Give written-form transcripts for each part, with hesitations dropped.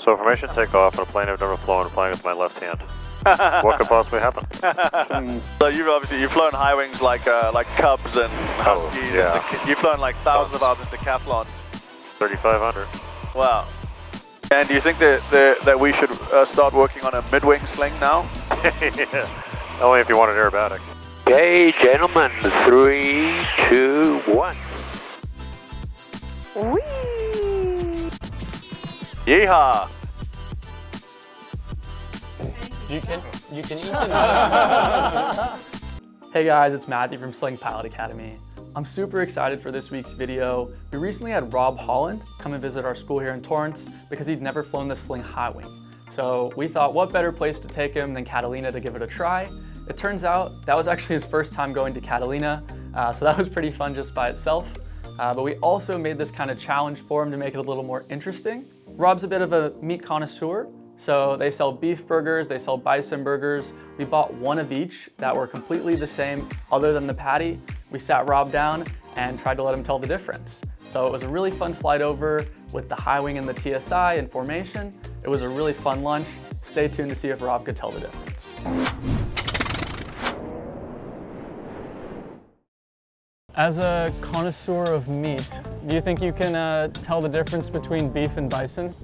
So formation takeoff on a plane I've never flown, flying with my left hand. What could possibly happen? So you've flown high wings like Cubs and Huskies. Oh, yeah. You've flown like thousands of hours in decathlons. 3,500. Wow. And do you think that we should start working on a mid-wing sling now? Yeah. Only if you want an aerobatic. Okay, gentlemen, 3, 2, 1. Whee! Yeehaw! You can eat them. Hey guys, it's Matthew from Sling Pilot Academy. I'm super excited for this week's video. We recently had Rob Holland come and visit our school here in Torrance because he'd never flown the Sling High Wing. So we thought, what better place to take him than Catalina to give it a try? It turns out that was actually his first time going to Catalina, so that was pretty fun just by itself. But we also made this kind of challenge for him to make it a little more interesting. Rob's a bit of a meat connoisseur, so they sell beef burgers, they sell bison burgers. We bought one of each that were completely the same other than the patty. We sat Rob down and tried to let him tell the difference. So it was a really fun flight over with the high wing and the TSI in formation. It was a really fun lunch. Stay tuned to see if Rob could tell the difference. As a connoisseur of meat, do you think you can tell the difference between beef and bison?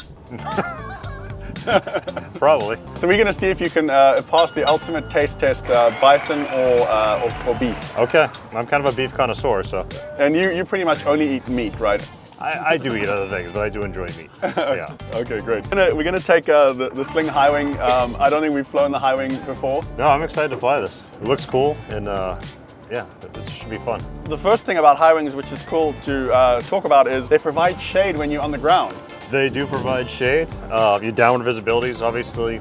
Probably. So we're going to see if you can pass the ultimate taste test, bison or beef. Okay, I'm kind of a beef connoisseur, so. And you pretty much only eat meat, right? I do eat other things, but I do enjoy meat. Yeah. Okay, great. We're going to take the Sling High Wing. I don't think we've flown the High Wing before. No, I'm excited to fly this. It looks cool, and yeah, it should be fun. The first thing about High Wings, which is cool to talk about, is they provide shade when you're on the ground. They do provide shade. Your downward visibility is obviously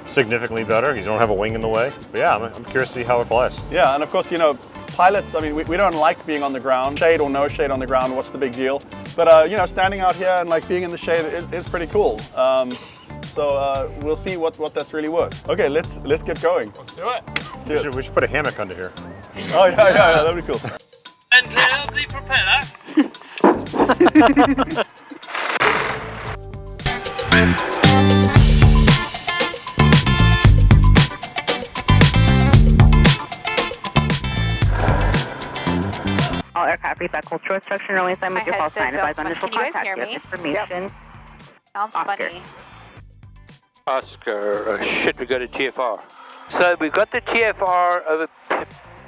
significantly better because you don't have a wing in the way. But yeah, I'm curious to see how it flies. Yeah, and of course, you know, pilots, I mean, we don't like being on the ground. Shade or no shade on the ground, what's the big deal? But, you know, standing out here and like being in the shade is pretty cool. So we'll see what that's really worth. Okay, let's get going. Let's do it. We should put a hammock under here. Oh, yeah, that'd be cool. And now the propeller. All aircraft reset cultural instruction only assigned with your call sign. Advise on initial Can you guys contact. hear Yes, me? information. Yep. Sounds Oscar. funny. Oscar, shit, we got a TFR. So we've got the TFR over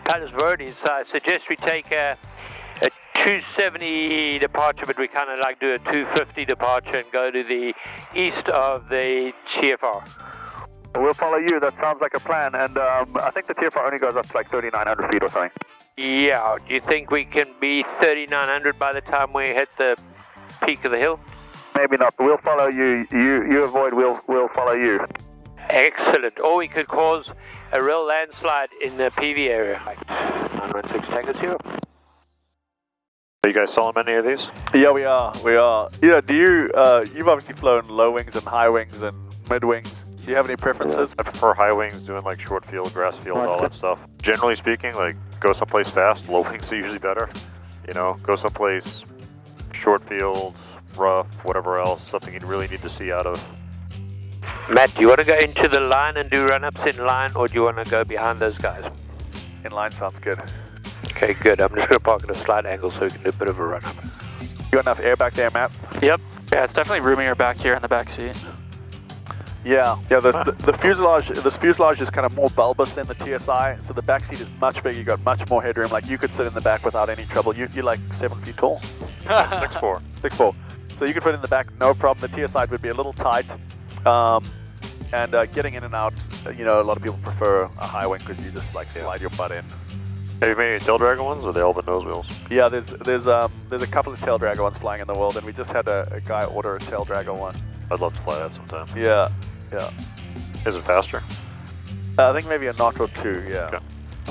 Palos Verdes, so I suggest we take a 270 departure, but we kind of like do a 250 departure and go to the east of the TFR. We'll follow you. That sounds like a plan. And I think the TFR only goes up to like 3,900 feet or something. Yeah, do you think we can be 3,900 by the time we hit the peak of the hill? Maybe not. We'll follow you. You avoid. We'll follow you. Excellent. Or we could cause a real landslide in the PV area. 916 Tango 0. Are you guys selling many of these? Yeah, we are. Yeah, do you? You've obviously flown low wings and high wings and mid wings. Do you have any preferences? I prefer high wings, doing like short field, grass field, all that stuff. Generally speaking, like go someplace fast. Low wings are usually better. You know, go someplace short field, rough, whatever else. Something you really need to see out of. Matt, do you want to go into the line and do run-ups in line, or do you want to go behind those guys? In line sounds good. Okay, good. I'm just going to park at a slight angle so we can do a bit of a run-up. You got enough air back there, Matt? Yep. Yeah, it's definitely roomier back here in the back seat. Yeah. The fuselage is kind of more bulbous than the TSI, so the back seat is much bigger. You got much more headroom. Like you could sit in the back without any trouble. You're like 7 feet tall. 6'4". 6'4". So you could fit in the back, no problem. The TSI would be a little tight, and getting in and out. You know, a lot of people prefer a high wing because you just like slide your butt in. Have you made any tail dragger ones, or are they all but nose wheels? Yeah, there's a couple of tail dragger ones flying in the world, and we just had a guy order a tail dragger one. I'd love to fly that sometime. Yeah. Is it faster? I think maybe a knot or two. Yeah. Okay.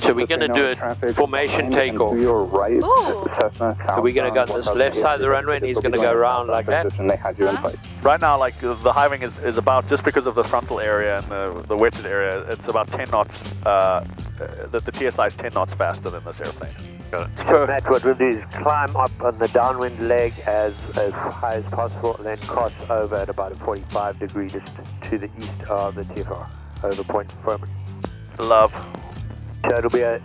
So we're going to do a formation takeoff. Ooh. So we're going to go on this left side of the runway, and he's going to go around like that. Right now, like the high wing is about, just because of the frontal area and the wetted area, it's about 10 knots. The TSI is 10 knots faster than this airplane. Got it. So Matt, what we'll do is climb up on the downwind leg as high as possible, then cross over at about a 45 degree distance to the east of the TFR, over Point Furman. Love. So it'll be a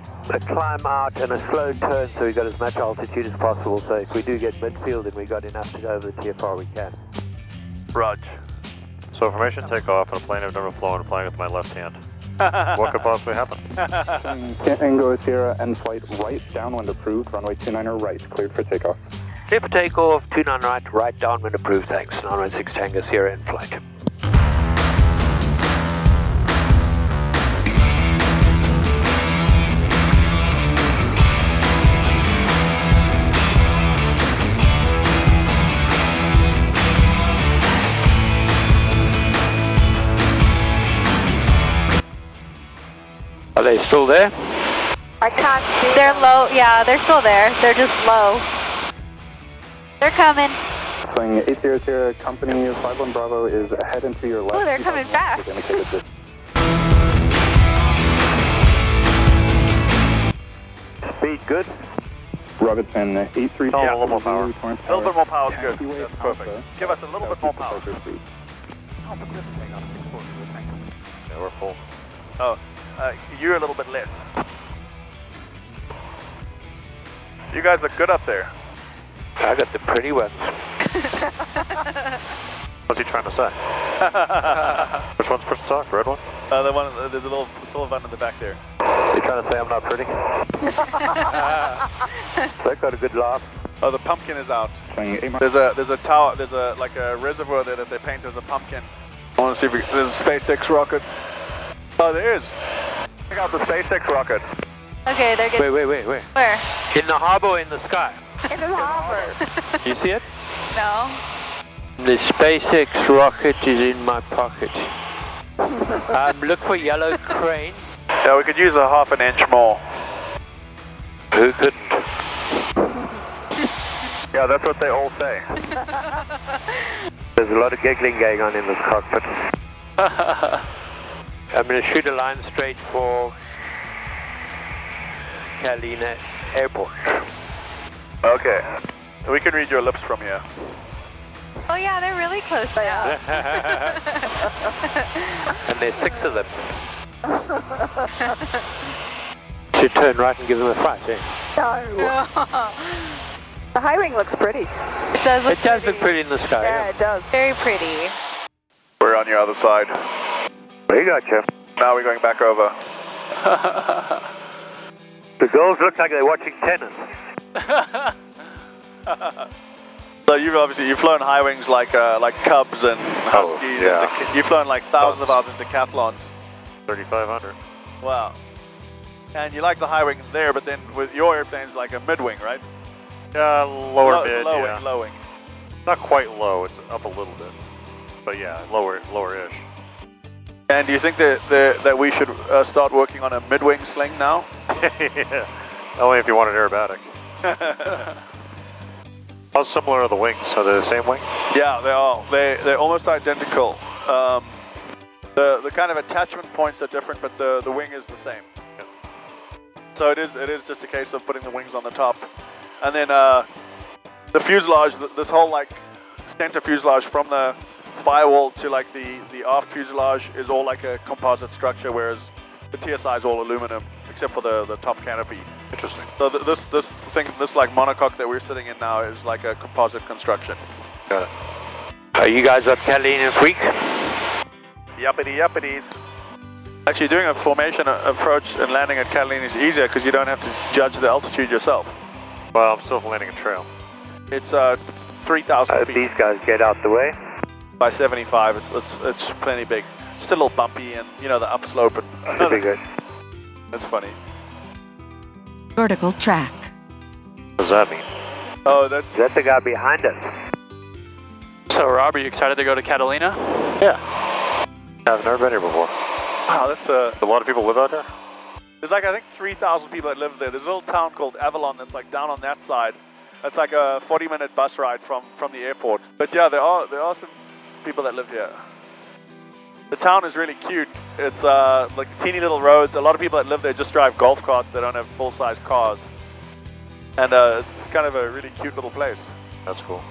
climb out and a slow turn, so we've got as much altitude as possible, so if we do get midfield and we got enough to go over the TFR, we can. Rog. So formation takeoff on a plane I've never flown, flying with my left hand. What could possibly happen? Tango Sierra end flight right, downwind approved, runway 29er right, cleared for takeoff. Clear for takeoff, 29 right downwind approved, thanks. 916 Tango Sierra in flight. Are they still there? I can't see. They're low. Yeah, they're still there. They're just low. They're coming. Flying 800 company 51 Bravo is ahead and to your left. Oh, they're coming fast. Speed good? Robertson 832. Oh, a little more power. A little bit more power is good. That's perfect. Give us a little bit more power. Yeah, we're full. Oh, you're a little bit less. You guys look good up there. I got the pretty ones. What's he trying to say? Which one's push to talk? Red one? The one, there's a little silver one in the back there. You trying to say I'm not pretty? They got a good laugh. Oh, the pumpkin is out. Flying 8 There's a tower. There's a reservoir there that they paint as a pumpkin. I want to see if there's a SpaceX rocket. Oh, there is. Check out the SpaceX rocket. Okay, they're getting. Wait. Where? In the harbor or in the sky? In the harbor. You see it? No. The SpaceX rocket is in my pocket. Look for yellow crane. Yeah, we could use a half an inch more. Who couldn't? Yeah, that's what they all say. There's a lot of giggling going on in this cockpit. I'm going to shoot a line straight for Catalina Airport. Okay. We can read your lips from here. Oh yeah, they're really close now. And there's 6 of them. Should turn right and give them a fright, eh? The high wing looks pretty. It does look look pretty in the sky. Yeah, it does. very pretty. We're on your other side. We got you. Now we're going back over. The girls look like they're watching tennis. So you've flown high wings like Cubs and Huskies. yeah. And you've flown like thousands of hours in decathlons. 3,500. Wow. And you like the high wing there, but then with your airplane's like a mid wing, right? Yeah, lower mid, low yeah. wing, low wing. Not quite low, it's up a little bit. But yeah, lower-ish. And do you think that we should start working on a mid wing sling now? Yeah. Only if you want an aerobatic. How similar are the wings? Are they the same wing? Yeah, they are. They're almost identical. The kind of attachment points are different, but the wing is the same. Yeah. So it is just a case of putting the wings on the top, and then the fuselage. This whole like center fuselage from the firewall to like the aft fuselage is all like a composite structure, whereas the TSI is all aluminum except for the top canopy. Interesting. So this like monocoque that we're sitting in now is like a composite construction. Got it. Are you guys up Catalina Freak? Yuppity. Actually, doing a formation approach and landing at Catalina is easier because you don't have to judge the altitude yourself. Well, I'm still landing a trail. It's 3,000 feet. These guys get out the way. By 75, it's plenty big. It's still a little bumpy, and you know the upslope. Should be good. That's funny. Vertical track. What does that mean? Oh, that's That's the guy behind us. So Rob, are you excited to go to Catalina? Yeah. I've never been here before. wow. That's A lot of people live out here? There's like I think 3,000 people that live there. There's a little town called Avalon that's like down on that side. That's like a 40-minute bus ride from the airport. But yeah, there are some people that live here. The town is really cute. It's like teeny little roads. A lot of people that live there just drive golf carts. They don't have full-size cars. and it's kind of a really cute little place. That's cool.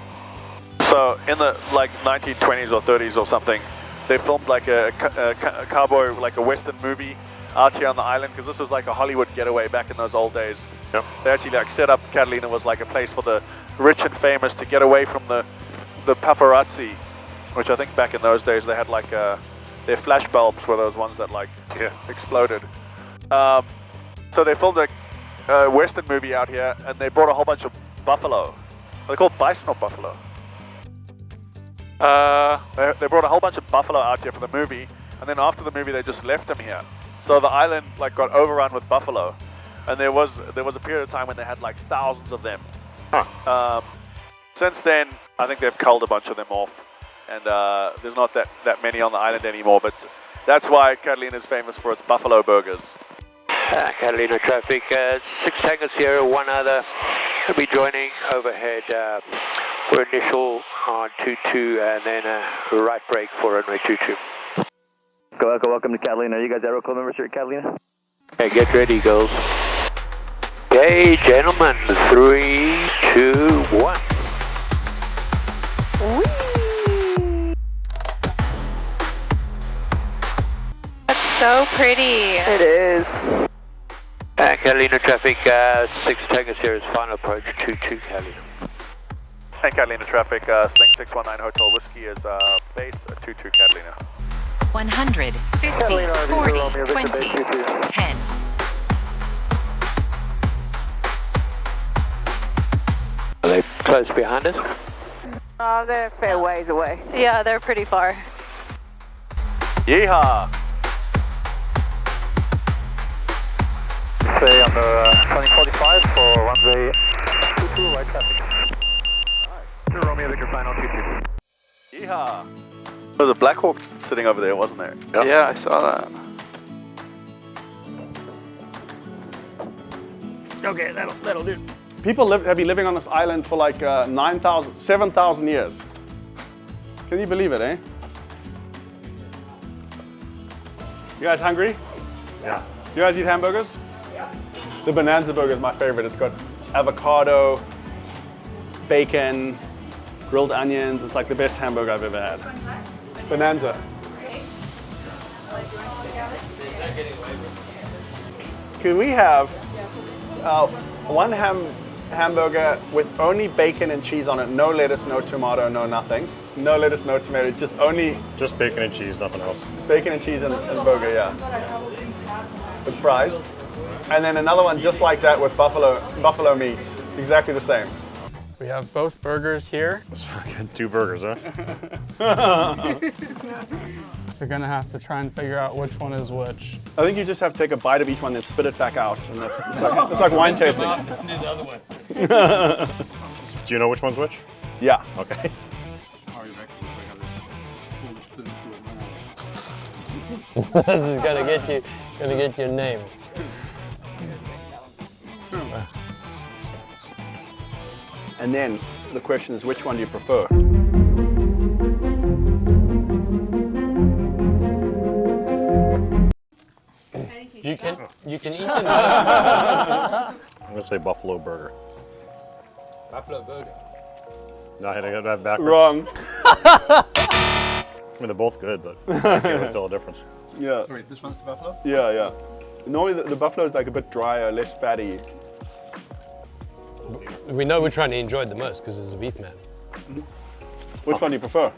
So in the like 1920s or 30s or something, they filmed like a cowboy, like a western movie out here on the island, because this was like a Hollywood getaway back in those old days. Yep. They actually like set up Catalina was like a place for the rich and famous to get away from the paparazzi, which I think back in those days they had like their flash bulbs were those ones that like exploded. So they filmed a western movie out here, and they brought a whole bunch of buffalo. They're called bison or buffalo. They brought a whole bunch of buffalo out here for the movie, and then after the movie they just left them here. So the island like got overrun with buffalo, and there was a period of time when they had like thousands of them. Huh. Since then, I think they've culled a bunch of them off, and there's not that many on the island anymore. But that's why Catalina is famous for its buffalo burgers. Catalina traffic, 6 Tango Sierra, 1 other will be joining overhead for initial on 22 and then a right brake for runway 22. Welcome to Catalina. Are you guys aero club members here at Catalina? Okay, get ready, girls. Okay, gentlemen, 3, 2, 1. That's so pretty. It is. Catalina traffic, 6 Tango Sierra's final approach, 22 Catalina. And Catalina traffic, Sling 619 Hotel Whiskey is base 22 Catalina. 100, 50, 40, 20, 10. Are they close behind us? Oh, they're a fair ways away. Yeah, they're pretty far. Yeehaw! Stay on the 2045 for runway 22 right traffic. Nice. Romeo Victor final 22. Yeehaw! There was a Black Hawk sitting over there, wasn't there? Yep. Yeah, I saw that. Okay, that'll do. People have been living on this island for like 7,000 years. Can you believe it, eh? You guys hungry? Yeah. You guys eat hamburgers? Yeah. The Bonanza burger is my favorite. It's got avocado, bacon, grilled onions. It's like the best hamburger I've ever had. Bonanza. Can we have one hamburger with only bacon and cheese on it? No lettuce, no tomato, no nothing. No lettuce, no tomato, Just bacon and cheese, nothing else. bacon and cheese and burger, yeah. With fries. And then another one just like that with buffalo meat. Exactly the same. We have both burgers here. 2 burgers, huh? We're gonna have to try and figure out which one is which. I think you just have to take a bite of each one, then spit it back out, and it's like wine tasting. The other way. Do you know which one's which? Yeah. Okay. This is gonna get your name. And then the question is, which one do you prefer? You can eat them. I'm gonna say buffalo burger. Buffalo burger. No, I got that backwards. Wrong. I mean, they're both good, but I can't really tell the difference. Yeah. Wait, this one's the buffalo? Yeah, yeah. Normally the buffalo is like a bit drier, less fatty. We know which one he enjoyed the most because he's a beef man. Which one do you prefer?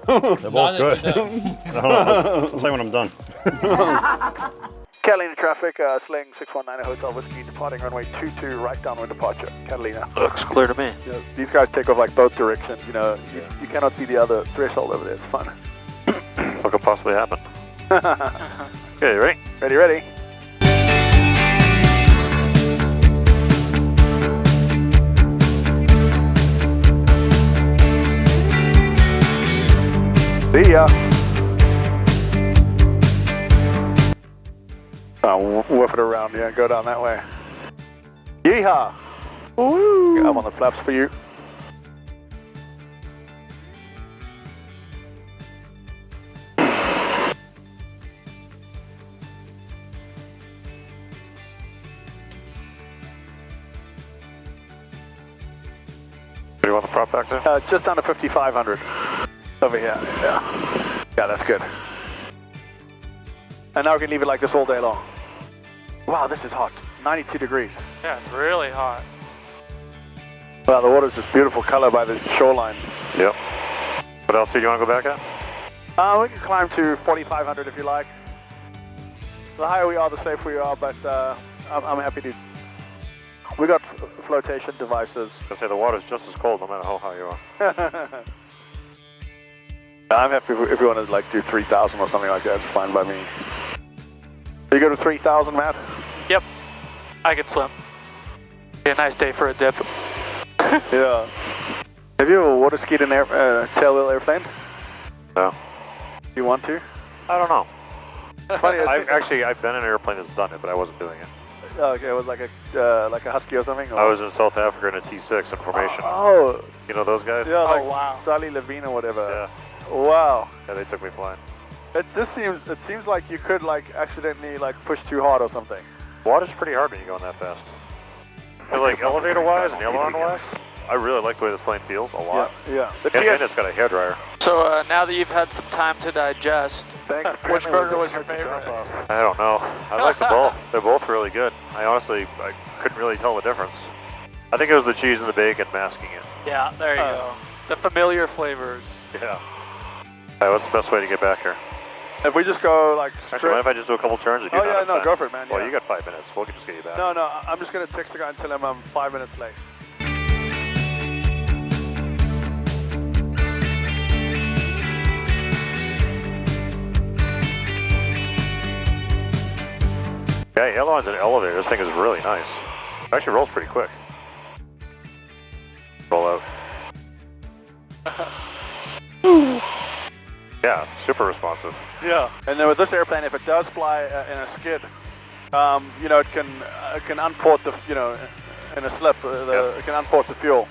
They're both good. I'll tell you when I'm done. Catalina traffic, Sling 619 Hotel Whiskey, departing runway 22, right downwind departure, Catalina. Looks clear to me. You know, these guys take off like both directions, you know, you cannot see the other threshold over there, it's fun. What could possibly happen? Okay, ready? Ready, ready. See ya. Woof it around, yeah, go down that way. Yeehaw! Woo! I'm on the flaps for you. drop back there? Just under 5,500 over here. Yeah, that's good. And now we can leave it like this all day long. Wow, this is hot. 92 degrees. Yeah, it's really hot. Wow, the water's this beautiful color by the shoreline. Yep. What else do you want to go back at? We can climb to 4,500 if you like. The higher we are, the safer we are, but I'm happy to. We got flotation devices. I say the water's just as cold no matter how high you are. I'm happy if you want to like do 3,000 or something like that. It's fine by me. You go to 3,000, Matt? Yep, I can swim. Be a nice day for a dip. Yeah. Have you ever water skied an tailwheel airplane? No. You want to? I don't know. Funny, I've been in an airplane that's done it, but I wasn't doing it. Okay, it was like a Husky or something? Or? I was in South Africa in a T6 in formation. Oh. You know those guys? Yeah, like wow. Sally Levine or whatever. Yeah. Wow. Yeah, they took me flying. It seems like you could like accidentally like push too hard or something. Water's pretty hard when you're going that fast. But like elevator-wise and aileron-wise, I really like the way this plane feels a lot. Yeah. And it's got a hairdryer. So now that you've had some time to digest, which burger was your favorite? I don't know. I like them both. They're both really good. I couldn't really tell the difference. I think it was the cheese and the bacon masking it. Yeah, there you go. The familiar flavors. Yeah. What's the best way to get back here? If we just go like straight... Actually, mind if I just do a couple turns? Oh yeah, no, go for it, man. Well, yeah. you got 5 minutes. We'll just get you back. No, I'm just going to text the guy and tell him I'm 5 minutes late. Yeah, aileron's an elevator. This thing is really nice. It actually rolls pretty quick. Roll out. Yeah, super responsive. Yeah, and then with this airplane, if it does fly in a skid, you know, it can unport the, you know, in a slip, it can unport the fuel.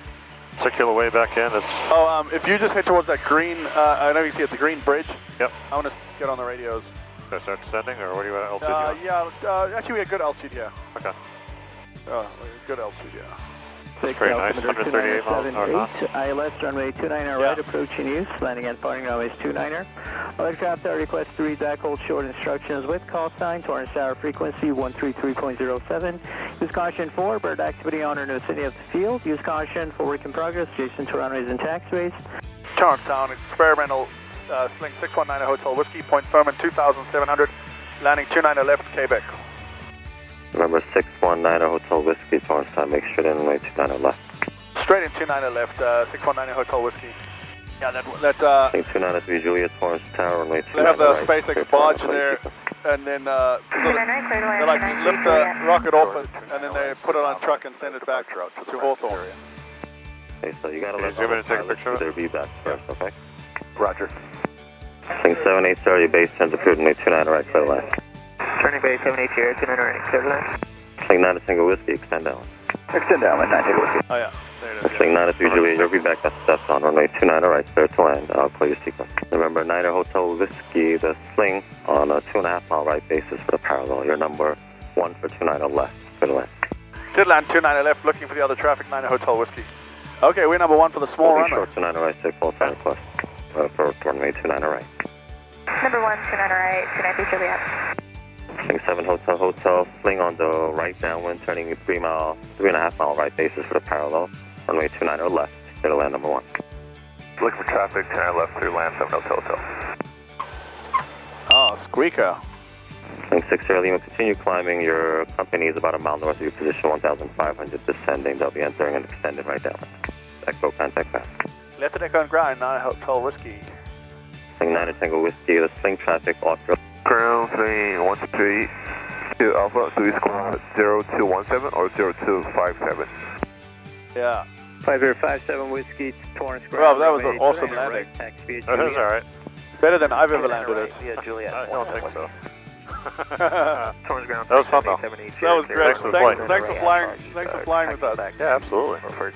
Circular way back in. It's. If you just head towards that green, I know you see it, the green bridge. Yep. I want to get on the radios. Should I start descending, or what do you want? Altitude? Yeah, actually we had good altitude here. Okay. Good altitude, yeah. That's very nice. 138 miles an hour. ILS runway 29er right, approaching you, landing and departing runways 29er. All aircraft are requested to read back hold short instructions with call sign, Torrance Tower frequency 133.07. Use caution for bird activity on or in the vicinity of the field. Use caution for work in progress, adjacent to runways and taxiways. Torrance Town, experimental Sling 619 Hotel Whiskey, point Furman 2700, landing 29er left, Quebec. Remember 619 Hotel Whiskey, Torrance Town, make sure to runway 29er left. Straight in 29er left, 619 Hotel Whiskey. Yeah, that 293 Juliet, Torrance Tower, runway 29er. They have the right. SpaceX barge there, and then they like lift the rocket off and then they put it on a truck and send it back to Hawthorne. Okay, so you gotta let zoom in and take a picture of it? be back first, okay? Roger. Sling 7830, base 10 to runway 29er right, clear line. Turning base 780, 29er right, clear line. Sling 9 Single Whiskey, extend down. Extend down, 9 Single Whiskey. Oh yeah, there it is. Sling 93 Juliet, you'll be back at steps on runway 29er right, clear to land. I'll call your sequence. Remember, 9er Hotel Whiskey, the Sling on a 2.5 mile right basis for the parallel. Your number 1 for 29er left, clear to land. Did land 29er left, looking for the other traffic, 9er Hotel Whiskey. Okay, we're number 1 for the small runway. Short 29er right, stay full time request. For runway 29er right. Number 1, 29er right, 293 Juliet. Sling 7 Hotel, Sling on the right downwind, turning 3.5 mile right basis for the parallel. Runway 29er left, clear to land number 1. Looking for traffic, 29er left through land 7 Hotel. Oh, squeaker. Sling 6 Air Lima, continue climbing. Your company is about a mile north of your position, 1,500 descending. They'll be entering and extended right down. Echo, contact back. Left at Echo and Grind, 9 Hotel Whiskey. Sling 9 Tango Whiskey, the Sling traffic off your... Ground 3 to Alpha, so we score 0217 or 0257. Yeah. 5057 Whiskey, Torrance Ground. Well, that was an awesome landing. That is alright. Better than I've ever landed it. Yeah, Juliet. I don't think so. Torrance Ground. That was fun though. That was great. Thanks for flying with us. Yeah, absolutely.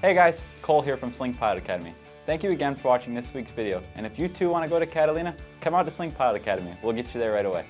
Hey guys, Cole here from Sling Pilot Academy. Thank you again for watching this week's video, and if you too want to go to Catalina, come out to Sling Pilot Academy. We'll get you there right away.